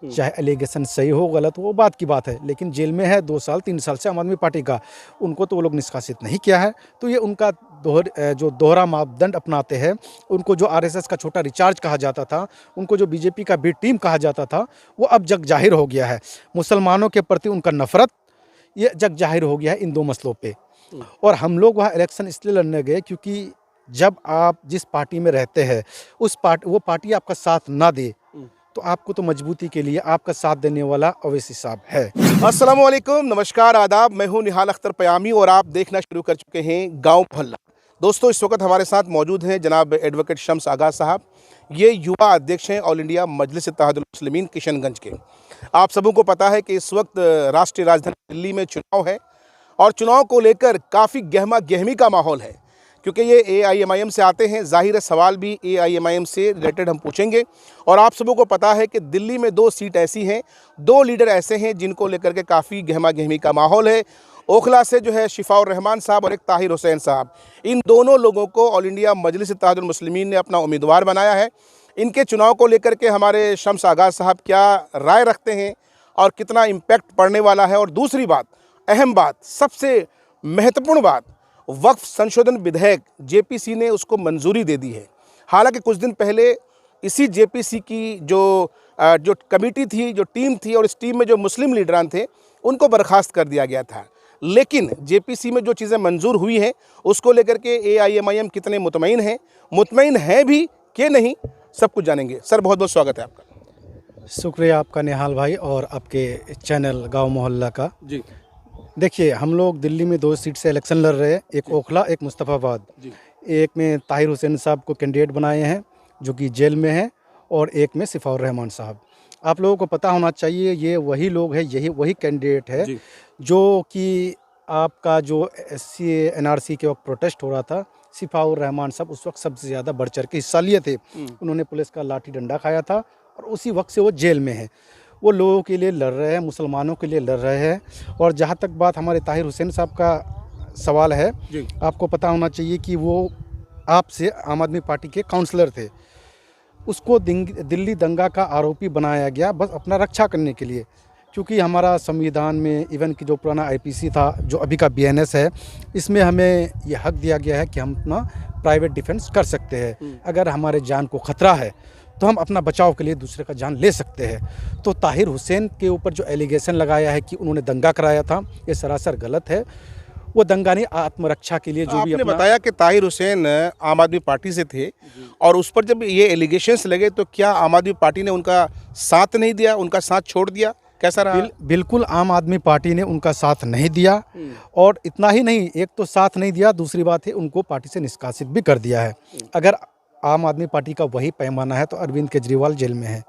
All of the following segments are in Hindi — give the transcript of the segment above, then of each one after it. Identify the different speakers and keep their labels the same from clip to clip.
Speaker 1: चाहे एलिगेशन सही हो गलत हो वो बात की बात है, लेकिन जेल में है 2 साल 3 साल से आम आदमी पार्टी का, उनको तो वो लोग निष्कासित नहीं किया है। तो ये उनका जो दोहरा मापदंड अपनाते हैं, उनको जो आरएसएस का छोटा रिचार्ज कहा जाता था, उनको जो बीजेपी का बी टीम कहा जाता था, वो अब जग जाहिर हो गया है। मुसलमानों के प्रति उनका नफरत ये जग जाहिर हो गया है इन 2 मसलों पे। और हम लोग वहाँ इलेक्शन इसलिए लड़ने गए क्योंकि जब आप जिस पार्टी में रहते हैं वो पार्टी आपका साथ ना दे तो आपको तो मजबूती के लिए आपका साथ देने वाला अवैसी साहब है।
Speaker 2: अस्सलाम वालेकुम, नमस्कार, आदाब। मैं हूं निहाल अख्तर पयामी और आप देखना शुरू कर चुके हैं गांव मोहल्ला। दोस्तों, इस वक्त हमारे साथ मौजूद हैं जनाब एडवोकेट शम्स आगा साहब। ये युवा अध्यक्ष हैं ऑल इंडिया मजलिस इत्तेहादुल मुस्लिमीन किशनगंज के। आप सबों को पता है कि इस वक्त राष्ट्रीय राजधानी दिल्ली में चुनाव है और चुनाव को लेकर काफ़ी गहमा गहमी का माहौल है, क्योंकि ये AIMIM से आते हैं। जाहिर है सवाल भी AIMIM से रिलेटेड हम पूछेंगे। और आप सबों को पता है कि दिल्ली में 2 सीट ऐसी हैं, 2 लीडर ऐसे हैं जिनको लेकर के काफ़ी गहमा गहमी का माहौल है। ओखला से जो है शिफाउर रहमान साहब और एक ताहिर हुसैन साहब, इन दोनों लोगों को ऑल इंडिया मजलिस इत्तेहादुल मुस्लिमीन ने अपना उम्मीदवार बनाया है। इनके चुनाव को लेकर के हमारे शम्स आगा साहब क्या राय रखते हैं और कितना इम्पैक्ट पड़ने वाला है। और दूसरी बात, अहम बात, सबसे महत्वपूर्ण बात, वक्फ संशोधन विधेयक JPC ने उसको मंजूरी दे दी है। हालांकि कुछ दिन पहले इसी JPC की जो कमेटी थी, जो टीम थी, और इस टीम में जो मुस्लिम लीडरान थे उनको बर्खास्त कर दिया गया था। लेकिन JPC में जो चीज़ें मंजूर हुई हैं उसको लेकर के AIMIM कितने मुतमईन हैं भी कि नहीं, सब कुछ जानेंगे। सर, बहुत बहुत स्वागत है आपका।
Speaker 1: शुक्रिया आपका निहाल भाई और आपके चैनल गांव मोहल्ला का।
Speaker 2: जी
Speaker 1: देखिए, हम लोग दिल्ली में 2 सीट से इलेक्शन लड़ रहे हैं, एक ओखला एक मुस्तफ़ाबाद।
Speaker 2: जी
Speaker 1: एक में ताहिर हुसैन साहब को कैंडिडेट बनाए हैं जो कि जेल में हैं, और एक में शिफाउर रहमान साहब। आप लोगों को पता होना चाहिए ये वही लोग हैं, यही वही कैंडिडेट है
Speaker 2: जी
Speaker 1: जो कि आपका जो SC NRC के वक्त प्रोटेस्ट हो रहा था, शिफाउर रहमान साहब उस वक्त सबसे ज़्यादा बढ़ चढ़ के हिस्सा लिए थे। उन्होंने पुलिस का लाठी डंडा खाया था और उसी वक्त से वो जेल में है। वो लोगों के लिए लड़ रहे हैं, मुसलमानों के लिए लड़ रहे हैं। और जहाँ तक बात हमारे ताहिर हुसैन साहब का सवाल है, आपको पता होना चाहिए कि वो आपसे आम आदमी पार्टी के काउंसलर थे। उसको दिल्ली दंगा का आरोपी बनाया गया बस अपना रक्षा करने के लिए, क्योंकि हमारा संविधान में इवन कि जो पुराना IPC था, जो अभी का BNS है, इसमें हमें ये हक दिया गया है कि हम अपना प्राइवेट डिफेंस कर सकते हैं। अगर हमारे जान को ख़तरा है तो हम अपना बचाव के लिए दूसरे का जान ले सकते हैं। तो ताहिर हुसैन के ऊपर जो एलिगेशन लगाया है कि उन्होंने दंगा कराया था, ये सरासर गलत है। वो दंगा नहीं, आत्मरक्षा के लिए जो भी
Speaker 2: आपने बताया कि ताहिर हुसैन आम आदमी पार्टी से थे और उस पर जब ये एलिगेशंस लगे तो क्या आम आदमी पार्टी ने उनका साथ नहीं दिया, उनका साथ छोड़ दिया? कैसा रहा?
Speaker 1: बिल्कुल आम आदमी पार्टी ने उनका साथ नहीं दिया। और इतना ही नहीं, एक तो साथ नहीं दिया, दूसरी बात है उनको पार्टी से निष्कासित भी कर दिया है। अगर आम आदमी पार्टी का वही पैमाना है तो अरविंद केजरीवाल जेल में है,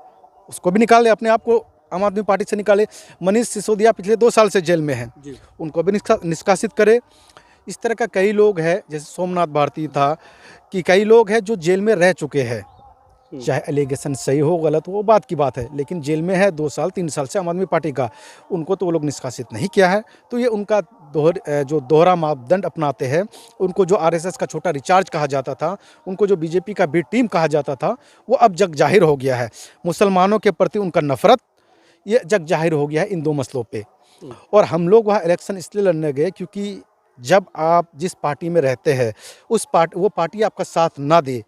Speaker 1: उसको भी निकाले, अपने आप को आम आदमी पार्टी से निकाले। मनीष सिसोदिया पिछले 2 साल से जेल में हैं, उनको भी निष्कासित करे। इस तरह का कई लोग हैं, जैसे सोमनाथ भारती था, कि कई लोग हैं जो जेल में रह चुके हैं। चाहे एलिगेशन सही हो गलत हो वो बात की बात है, लेकिन जेल में है 2 साल 3 साल से आम आदमी पार्टी का, उनको तो वो लोग निष्कासित नहीं किया है। तो ये उनका जो दोहरा मापदंड अपनाते हैं, उनको जो RSS का छोटा रिचार्ज कहा जाता था, उनको जो बीजेपी का बी टीम कहा जाता था, वो अब जग जाहिर हो गया है। मुसलमानों के प्रति उनका नफरत ये जग जाहिर हो गया है इन 2 मसलों पे। और हम लोग वहाँ इलेक्शन इसलिए लड़ने गए क्योंकि जब आप जिस पार्टी में रहते हैं वो पार्टी आपका साथ ना दे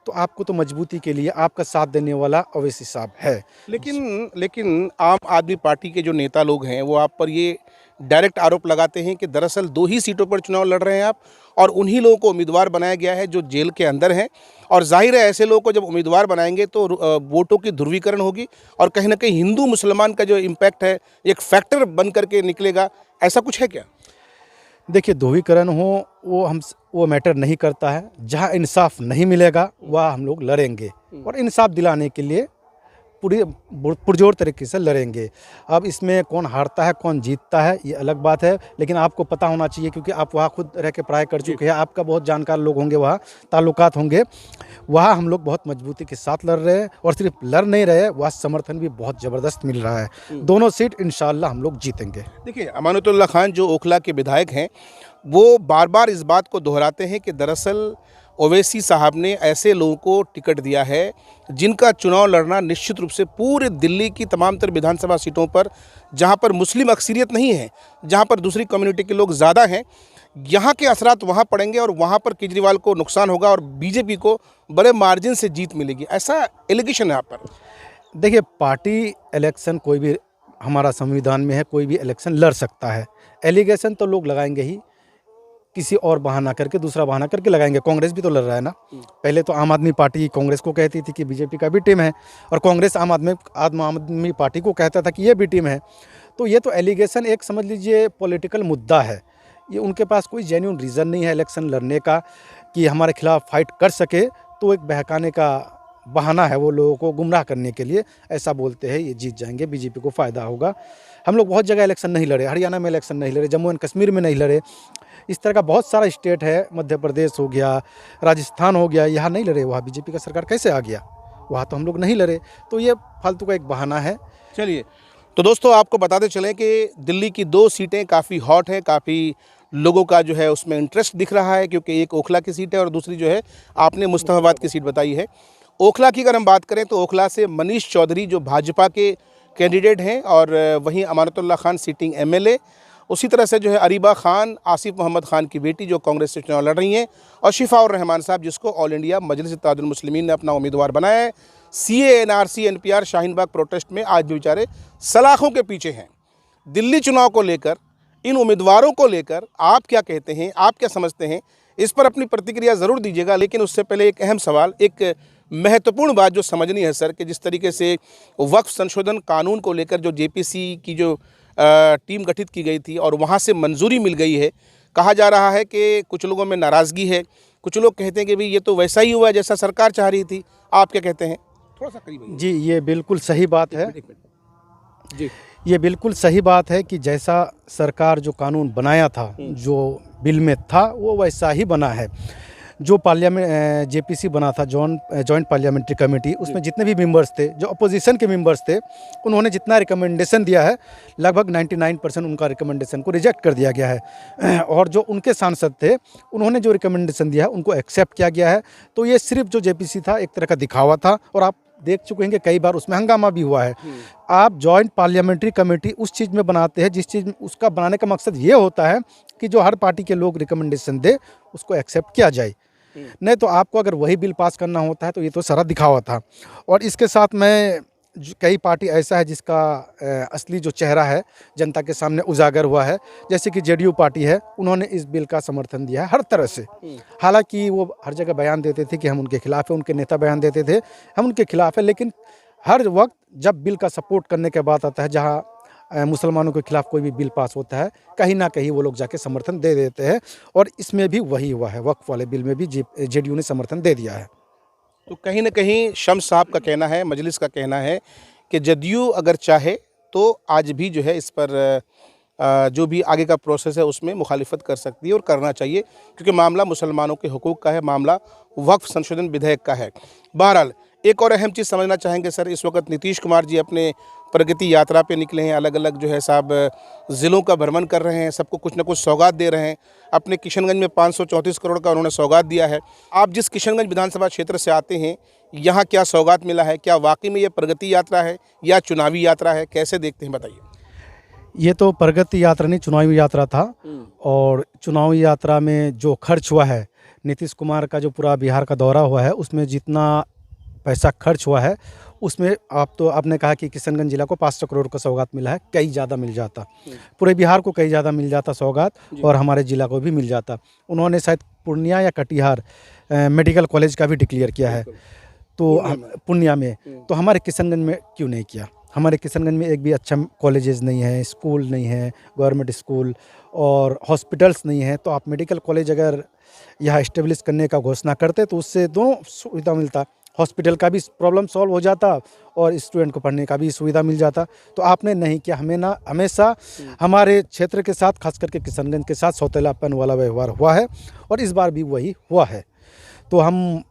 Speaker 1: तो आपको तो मजबूती के लिए आपका साथ देने वाला अवैसी साहब है।
Speaker 2: लेकिन आम आदमी पार्टी के जो नेता लोग हैं वो आप पर ये डायरेक्ट आरोप लगाते हैं कि दरअसल 2 ही सीटों पर चुनाव लड़ रहे हैं आप, और उन्हीं लोगों को उम्मीदवार बनाया गया है जो जेल के अंदर हैं। और जाहिर है ऐसे लोगों को जब उम्मीदवार बनाएंगे तो वोटों की ध्रुवीकरण होगी और कहीं ना कहीं हिंदू मुसलमान का जो इम्पैक्ट है एक फैक्टर बन करके निकलेगा। ऐसा कुछ है क्या?
Speaker 1: देखिए, ध्रुवीकरण हो वो मैटर नहीं करता है। जहाँ इंसाफ नहीं मिलेगा वहाँ हम लोग लड़ेंगे और इंसाफ दिलाने के लिए पूरी पुरजोर तरीके से लड़ेंगे। अब इसमें कौन हारता है कौन जीतता है ये अलग बात है, लेकिन आपको पता होना चाहिए क्योंकि आप वहाँ खुद रह के पढ़ाई कर चुके हैं, आपका बहुत जानकार लोग होंगे, वहाँ ताल्लुकात होंगे। वहाँ हम लोग बहुत मजबूती के साथ लड़ रहे हैं और सिर्फ लड़ नहीं रहे, वहाँ समर्थन भी बहुत ज़बरदस्त मिल रहा है। दोनों सीट इंशाल्लाह हम लोग जीतेंगे।
Speaker 2: देखिए, अमानतुल्लाह खान जो ओखला के विधायक हैं वो बार बार इस बात को दोहराते हैं कि दरअसल ओवैसी साहब ने ऐसे लोगों को टिकट दिया है जिनका चुनाव लड़ना निश्चित रूप से पूरे दिल्ली की तमाम तर विधानसभा सीटों पर, जहां पर मुस्लिम अक्सरियत नहीं है, जहां पर दूसरी कम्युनिटी के लोग ज़्यादा हैं, यहाँ के असरात वहाँ पड़ेंगे और वहाँ पर केजरीवाल को नुकसान होगा और बीजेपी को बड़े मार्जिन से जीत मिलेगी, ऐसा एलिगेशन है यहाँ पर।
Speaker 1: देखिए, पार्टी इलेक्शन कोई भी हमारा संविधान में है, कोई भी इलेक्शन लड़ सकता है। एलिगेशन तो लोग लगाएंगे ही, किसी और बहाना करके, दूसरा बहाना करके लगाएंगे। कांग्रेस भी तो लड़ रहा है ना। पहले तो आम आदमी पार्टी कांग्रेस को कहती थी कि बीजेपी का भी टीम है, और कांग्रेस आम आदमी पार्टी को कहता था कि ये भी टीम है। तो ये तो एलिगेशन एक समझ लीजिए पॉलिटिकल मुद्दा है। ये उनके पास कोई जेन्युइन रीज़न नहीं है इलेक्शन लड़ने का कि हमारे खिलाफ फाइट कर सके। तो एक बहकाने का बहाना है, वो लोगों को गुमराह करने के लिए ऐसा बोलते हैं, ये जीत जाएंगे, बीजेपी को फ़ायदा होगा। हम लोग बहुत जगह इलेक्शन नहीं लड़े, हरियाणा में इलेक्शन नहीं लड़े, जम्मू एंड कश्मीर में नहीं लड़े, इस तरह का बहुत सारा स्टेट है, मध्य प्रदेश हो गया, राजस्थान हो गया, यहाँ नहीं लड़े। वहाँ बीजेपी का सरकार कैसे आ गया, वहाँ तो हम लोग नहीं लड़े। तो ये फालतू का एक बहाना है।
Speaker 2: चलिए, तो दोस्तों आपको बताते चलें कि दिल्ली की 2 सीटें काफ़ी हॉट हैं, काफ़ी लोगों का जो है उसमें इंटरेस्ट दिख रहा है, क्योंकि एक ओखला की सीट है और दूसरी जो है आपने मुस्तफाबाद की सीट बताई है। ओखला की अगर हम बात करें तो ओखला से मनीष चौधरी जो भाजपा के कैंडिडेट हैं, और वहीं अमानतुल्लाह खान सिटिंग एमएलए, उसी तरह से जो है अरीबा खान, आसिफ मोहम्मद खान की बेटी जो कांग्रेस से चुनाव लड़ रही हैं, और शिफा और रहमान साहब जिसको ऑल इंडिया मजलिस इत्तेहादुल मुस्लिमीन ने अपना उम्मीदवार बनाया है। CA, NRC, NPR, Shaheen Bagh protest में आज भी बेचारे सलाखों के पीछे हैं। दिल्ली चुनाव को लेकर, इन उम्मीदवारों को लेकर आप क्या कहते हैं, आप क्या समझते हैं, इस पर अपनी प्रतिक्रिया ज़रूर दीजिएगा। लेकिन उससे पहले एक अहम सवाल, एक महत्वपूर्ण बात जो समझनी है सर, कि जिस तरीके से वक्फ संशोधन कानून को लेकर जो जेपीसी की जो टीम गठित की गई थी और वहाँ से मंजूरी मिल गई है, कहा जा रहा है कि कुछ लोगों में नाराज़गी है, कुछ लोग कहते हैं कि भाई ये तो वैसा ही हुआ जैसा सरकार चाह रही थी। आप क्या कहते हैं? थोड़ा सा करीब
Speaker 1: जी, ये बिल्कुल सही बात है।
Speaker 2: जी,
Speaker 1: ये बिल्कुल सही बात है कि जैसा सरकार जो कानून बनाया था, जो बिल में था, वो वैसा ही बना है। जो पार्लियामेंट जेपीसी बना था, जॉइंट पार्लियामेंट्री कमेटी, उसमें जितने भी मेंबर्स थे, जो अपोजिशन के मेंबर्स थे, उन्होंने जितना रिकमेंडेशन दिया है, लगभग 99% उनका रिकमेंडेशन को रिजेक्ट कर दिया गया है। और जो उनके सांसद थे, उन्होंने जो रिकमेंडेशन दिया है उनको एक्सेप्ट किया गया है। तो ये सिर्फ जो जेपीसी था एक तरह का दिखावा था, और आप देख चुके हैं कि कई बार उसमें हंगामा भी हुआ है। आप जॉइंट पार्लियामेंट्री कमेटी उस चीज़ में बनाते हैं जिस चीज़ में उसका बनाने का मकसद ये होता है कि जो हर पार्टी के लोग रिकमेंडेशन दे उसको एक्सेप्ट किया जाए। नहीं तो आपको अगर वही बिल पास करना होता है तो ये तो सारा दिखावा था। और इसके साथ में कई पार्टी ऐसा है जिसका असली जो चेहरा है जनता के सामने उजागर हुआ है, जैसे कि जेडीयू पार्टी है, उन्होंने इस बिल का समर्थन दिया है हर तरह से। हालांकि वो हर जगह बयान देते थे कि हम उनके खिलाफ हैं, उनके नेता बयान देते थे हम उनके खिलाफ हैं, लेकिन हर वक्त जब बिल का सपोर्ट करने के बात आता है, जहाँ मुसलमानों के खिलाफ कोई भी बिल पास होता है, कहीं ना कहीं वो लोग जाके समर्थन दे देते हैं। और इसमें भी वही हुआ है, वक्फ वाले बिल में भी जेडीयू ने समर्थन दे दिया है।
Speaker 2: तो कहीं ना कहीं शम्स साहब का कहना है, मजलिस का कहना है कि जदयू अगर चाहे तो आज भी जो है इस पर जो भी आगे का प्रोसेस है उसमें मुखालिफत कर सकती है और करना चाहिए, क्योंकि मामला मुसलमानों के हुकूक का है, मामला वक्फ संशोधन विधेयक का है। बहरहाल एक और अहम चीज़ समझना चाहेंगे सर, इस वक्त नीतीश कुमार जी अपने प्रगति यात्रा पे निकले हैं, अलग अलग जो है साहब ज़िलों का भ्रमण कर रहे हैं, सबको कुछ ना कुछ सौगात दे रहे हैं। अपने किशनगंज में 534 करोड़ का उन्होंने सौगात दिया है। आप जिस किशनगंज विधानसभा क्षेत्र से आते हैं, यहाँ क्या सौगात मिला है? क्या वाकई में ये प्रगति यात्रा है या चुनावी यात्रा है? कैसे देखते हैं, बताइए।
Speaker 1: ये तो प्रगति यात्रा नहीं, चुनावी यात्रा था। और चुनावी यात्रा में जो खर्च हुआ है, नीतीश कुमार का जो पूरा बिहार का दौरा हुआ है, उसमें जितना पैसा खर्च हुआ है उसमें आपने कहा कि किशनगंज जिला को 500 करोड़ का सौगात मिला है, कई ज़्यादा मिल जाता, पूरे बिहार को कई ज़्यादा मिल जाता सौगात, और हमारे ज़िला को भी मिल जाता। उन्होंने शायद पूर्णिया या कटिहार मेडिकल कॉलेज का भी डिक्लेयर किया है, तो पूर्णिया में, तो हमारे किशनगंज में क्यों नहीं किया? हमारे किशनगंज में एक भी अच्छा कॉलेजेस नहीं है, स्कूल नहीं है, गवर्नमेंट स्कूल और हॉस्पिटल्स नहीं है। तो आप मेडिकल कॉलेज अगर यहाँ इस्टेब्लिश करने का घोषणा करते तो उससे दोनों सुविधा मिलता, हॉस्पिटल का भी प्रॉब्लम सॉल्व हो जाता और स्टूडेंट को पढ़ने का भी सुविधा मिल जाता। तो आपने नहीं किया। हमेशा हमारे क्षेत्र के साथ, खास करके किशनगंज के साथ सौतेलापन वाला व्यवहार हुआ है, और इस बार भी वही हुआ है। तो हम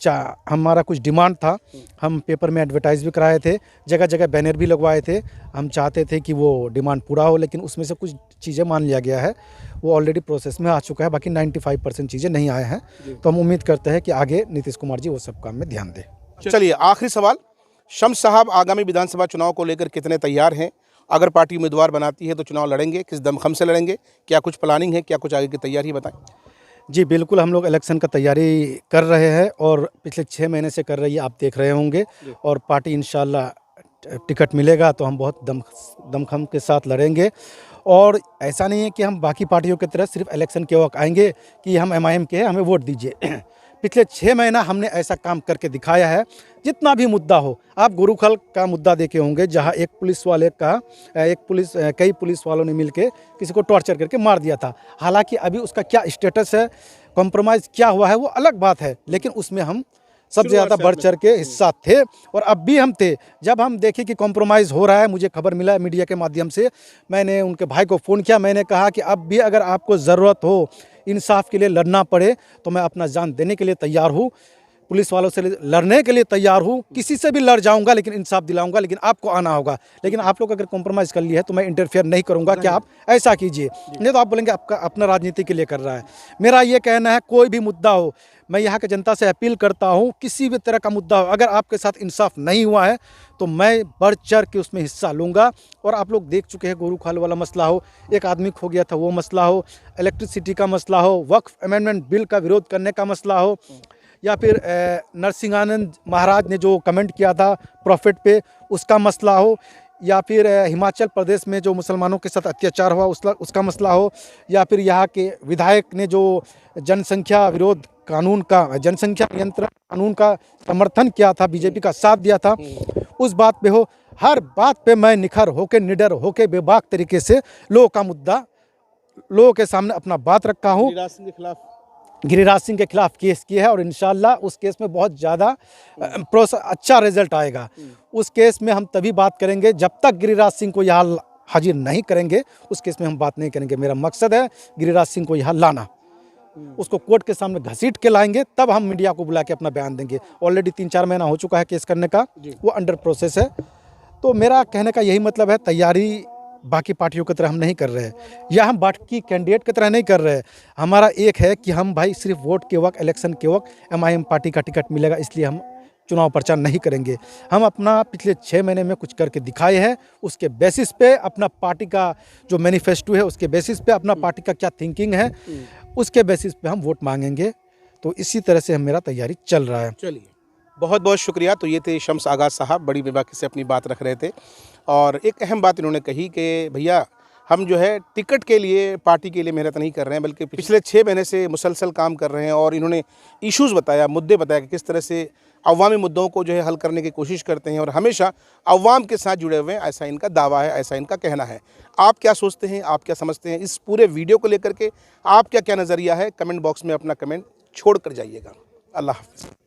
Speaker 1: हमारा कुछ डिमांड था, हम पेपर में एडवर्टाइज भी कराए थे, जगह जगह बैनर भी लगवाए थे। हम चाहते थे कि वो डिमांड पूरा हो, लेकिन उसमें से कुछ चीज़ें मान लिया गया है, वो ऑलरेडी प्रोसेस में आ चुका है। बाकी 95% चीज़ें नहीं आए हैं, तो हम उम्मीद करते हैं कि आगे नीतीश कुमार जी वो सब काम में ध्यान दें।
Speaker 2: चलिए, आखिरी सवाल, शम्स साहब आगामी विधानसभा चुनाव को लेकर कितने तैयार हैं? अगर पार्टी उम्मीदवार बनाती है तो चुनाव लड़ेंगे, किस दमखम से लड़ेंगे? क्या कुछ प्लानिंग है, क्या कुछ आगे की तैयारी बताएं?
Speaker 1: जी बिल्कुल, हम लोग इलेक्शन का तैयारी कर रहे हैं और पिछले 6 महीने से कर रही है, आप देख रहे होंगे। और पार्टी इंशाल्लाह टिकट मिलेगा तो हम बहुत दमखम के साथ लड़ेंगे। और ऐसा नहीं है कि हम बाकी पार्टियों की तरह सिर्फ इलेक्शन के वक्त आएंगे कि हम एमआईएम के हैं, हमें वोट दीजिए। पिछले 6 महीना हमने ऐसा काम करके दिखाया है। जितना भी मुद्दा हो, आप गुरुखल का मुद्दा देखे होंगे, जहां एक पुलिस वाले का कई पुलिस वालों ने मिलके किसी को टॉर्चर करके मार दिया था। हालांकि अभी उसका क्या स्टेटस है, कॉम्प्रोमाइज़ क्या हुआ है, वो अलग बात है, लेकिन उसमें हम सबसे ज़्यादा बढ़ चढ़ के हिस्सा थे और अब भी हम थे। जब हम देखे कि कॉम्प्रोमाइज़ हो रहा है, मुझे खबर मिला मीडिया के माध्यम से, मैंने उनके भाई को फ़ोन किया। मैंने कहा कि अब भी अगर आपको ज़रूरत हो, इंसाफ के लिए लड़ना पड़े, तो मैं अपना जान देने के लिए तैयार हूँ, पुलिस वालों से लड़ने के लिए तैयार हूँ, किसी से भी लड़ जाऊंगा, लेकिन इंसाफ दिलाऊंगा। लेकिन आपको आना होगा। लेकिन आप लोग अगर कॉम्प्रोमाइज़ कर लिए है तो मैं इंटरफेयर नहीं करूंगा कि आप ऐसा कीजिए, नहीं तो आप बोलेंगे आपका अपना राजनीति के लिए कर रहा है। मेरा ये कहना है, कोई भी मुद्दा हो, मैं यहाँ के जनता से अपील करता हूँ, किसी भी तरह का मुद्दा हो, अगर आपके साथ इंसाफ नहीं हुआ है तो मैं बढ़ चढ़ के उसमें हिस्सा लूँगा। और आप लोग देख चुके हैं, गुरुखाल वाला मसला हो, एक आदमी खो गया था, वो मसला हो, इलेक्ट्रिसिटी का मसला हो, वक्फ अमेंडमेंट बिल का विरोध करने का मसला हो, या फिर नरसिंहानंद महाराज ने जो कमेंट किया था प्रॉफिट पे, उसका मसला हो, या फिर हिमाचल प्रदेश में जो मुसलमानों के साथ अत्याचार हुआ उसका मसला हो, या फिर यहाँ के विधायक ने जो जनसंख्या विरोध कानून का, जनसंख्या नियंत्रण कानून का समर्थन किया था, बीजेपी का साथ दिया था, उस बात पे हो। हर बात पे मैं निखर होके, निडर होके, बेबाक तरीके से लोगों का मुद्दा, लोगों के सामने अपना बात रखा हूँ। गिरिराज सिंह के खिलाफ केस किया है और इंशाल्लाह उस केस में बहुत ज़्यादा अच्छा रिजल्ट आएगा। उस केस में हम तभी बात करेंगे जब तक गिरिराज सिंह को यहाँ हाजिर नहीं करेंगे, उस केस में हम बात नहीं करेंगे। मेरा मकसद है गिरिराज सिंह को यहाँ लाना, उसको कोर्ट के सामने घसीट के लाएंगे, तब हम मीडिया को बुला के अपना बयान देंगे। ऑलरेडी 3-4 महीना हो चुका है केस करने का, वो अंडर प्रोसेस है। तो मेरा कहने का यही मतलब है, तैयारी बाकी पार्टियों की तरह हम नहीं कर रहे हैं, या हम बाकी कैंडिडेट की तरह नहीं कर रहे हैं। हमारा एक है कि हम भाई सिर्फ वोट के वक्त, इलेक्शन के वक्त एमआईएम पार्टी का टिकट मिलेगा इसलिए हम चुनाव प्रचार नहीं करेंगे। हम अपना पिछले 6 महीने में कुछ करके दिखाए हैं, उसके बेसिस पे अपना पार्टी का जो मैनिफेस्टो है, उसके बेसिस पे अपना पार्टी का क्या थिंकिंग है, उसके बेसिस पे हम वोट मांगेंगे। तो इसी तरह से मेरा तैयारी चल रहा है।
Speaker 2: चलिए, बहुत बहुत शुक्रिया। तो ये थे शम्स आगा साहब, बड़ी बेबाकी से अपनी बात रख रहे थे और एक अहम बात इन्होंने कही कि भैया हम जो है टिकट के लिए, पार्टी के लिए मेहनत नहीं कर रहे हैं, बल्कि पिछले 6 महीने से मुसलसल काम कर रहे हैं। और इन्होंने इश्यूज़ बताया, मुद्दे बताया कि किस तरह से अवामी मुद्दों को जो है हल करने की कोशिश करते हैं और हमेशा अवाम के साथ जुड़े हुए हैं, ऐसा इनका दावा है, ऐसा इनका कहना है। आप क्या सोचते हैं, आप क्या समझते हैं इस पूरे वीडियो को लेकर के? आप क्या नज़रिया है, कमेंट बॉक्स में अपना कमेंट छोड़ कर जाइएगा। अल्लाह हाफ़िज़।